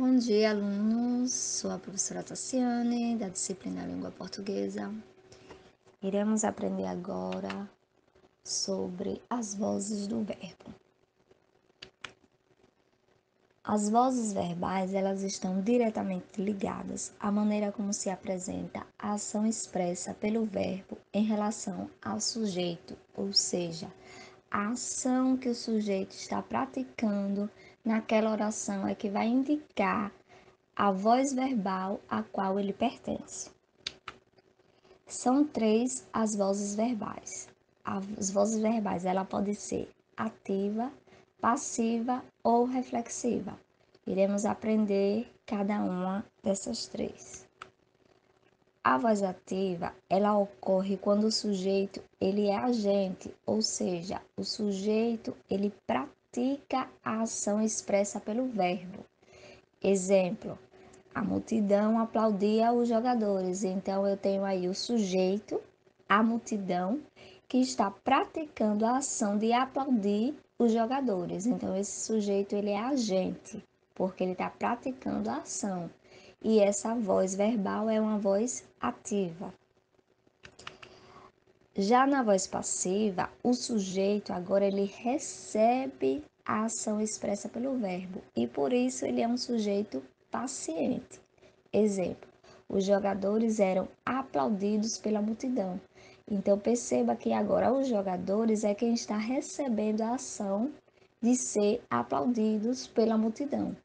Bom dia, alunos. Sou a professora Tassiane, da disciplina Língua Portuguesa. Iremos aprender agora sobre as vozes do verbo. As vozes verbais, elas estão diretamente ligadas à maneira como se apresenta a ação expressa pelo verbo em relação ao sujeito, ou seja, a ação que o sujeito está praticando naquela oração é que vai indicar a voz verbal a qual ele pertence. São três as vozes verbais. As vozes verbais, ela pode ser ativa, passiva ou reflexiva. Iremos aprender cada uma dessas três. A voz ativa, ela ocorre quando o sujeito, ele é agente, ou seja, o sujeito, ele pratica a ação expressa pelo verbo. Exemplo: a multidão aplaudia os jogadores. Então, eu tenho aí o sujeito, a multidão, que está praticando a ação de aplaudir os jogadores. Então, esse sujeito, ele é agente, porque ele está praticando a ação. E essa voz verbal é uma voz ativa. Já na voz passiva, o sujeito agora ele recebe a ação expressa pelo verbo e por isso ele é um sujeito paciente. Exemplo: os jogadores eram aplaudidos pela multidão. Então perceba que agora os jogadores é quem está recebendo a ação de ser aplaudidos pela multidão.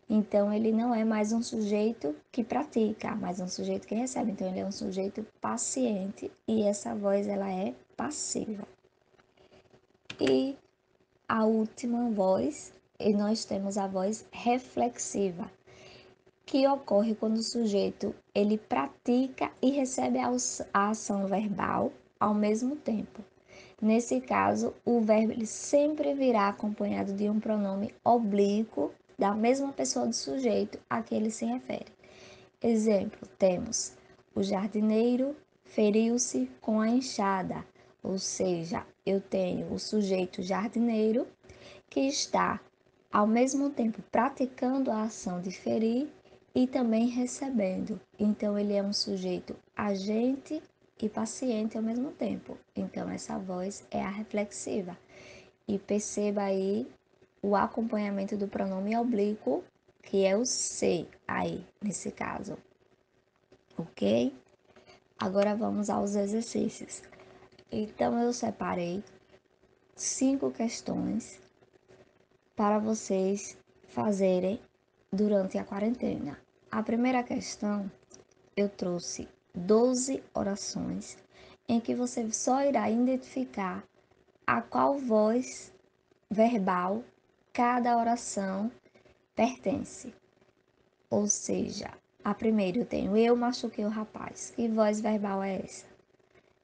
Então ele não é mais um sujeito que pratica, mas um sujeito que recebe. Então ele é um sujeito paciente e essa voz ela é passiva. E a última voz, e nós temos a voz reflexiva, que ocorre quando o sujeito ele pratica e recebe a ação verbal ao mesmo tempo. Nesse caso, o verbo ele sempre virá acompanhado de um pronome oblíquo da mesma pessoa do sujeito a que ele se refere. Exemplo, temos: o jardineiro feriu-se com a enxada, ou seja, eu tenho o sujeito jardineiro que está ao mesmo tempo praticando a ação de ferir e também recebendo. Então, ele é um sujeito agente e paciente ao mesmo tempo. Então, essa voz é a reflexiva. E perceba aí o acompanhamento do pronome oblíquo, que é o se aí, nesse caso. Ok? Agora vamos aos exercícios. Então, eu separei 5 questões para vocês fazerem durante a quarentena. A primeira questão, eu trouxe 12 orações em que você só irá identificar a qual voz verbal cada oração pertence. Ou seja, a primeira eu tenho: eu machuquei o rapaz. Que voz verbal é essa?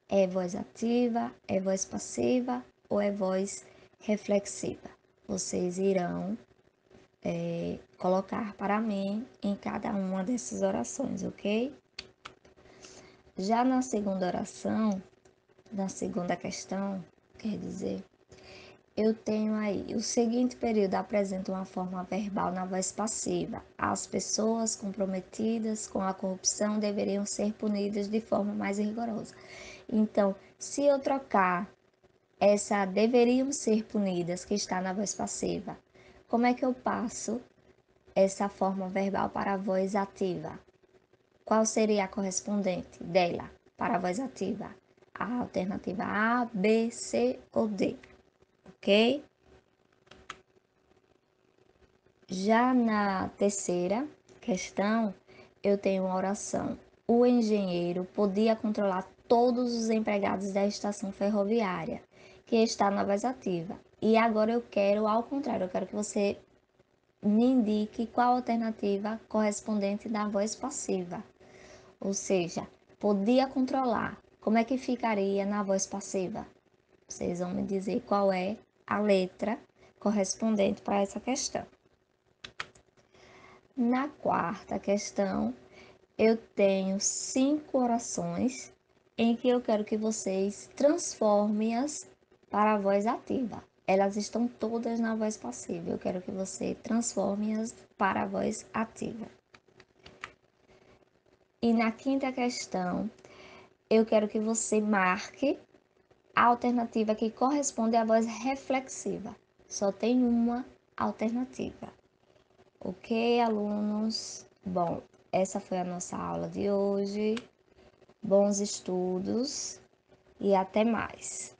É voz ativa, é voz passiva ou é voz reflexiva? Vocês irão colocar para mim em cada uma dessas orações, ok? Já na segunda oração, na segunda questão, quer dizer, eu tenho aí: o seguinte período apresenta uma forma verbal na voz passiva. As pessoas comprometidas com a corrupção deveriam ser punidas de forma mais rigorosa. Então, se eu trocar essa deveriam ser punidas, que está na voz passiva, como é que eu passo essa forma verbal para a voz ativa? Qual seria a correspondente dela para a voz ativa? A alternativa A, B, C ou D, ok? Já na terceira questão, eu tenho uma oração: o engenheiro podia controlar todos os empregados da estação ferroviária, que está na voz ativa. E agora eu quero, ao contrário, eu quero que você me indique qual a alternativa correspondente da voz passiva. Ou seja, podia controlar. Como é que ficaria na voz passiva? Vocês vão me dizer qual é a letra correspondente para essa questão. Na quarta questão, eu tenho 5 orações em que eu quero que vocês transformem-as para a voz ativa. elas estão todas na voz passiva. Eu quero que você transforme-as para a voz ativa. E na quinta questão, eu quero que você marque a alternativa que corresponde à voz reflexiva. Só tem uma alternativa. Ok, alunos? Bom, essa foi a nossa aula de hoje. Bons estudos e até mais.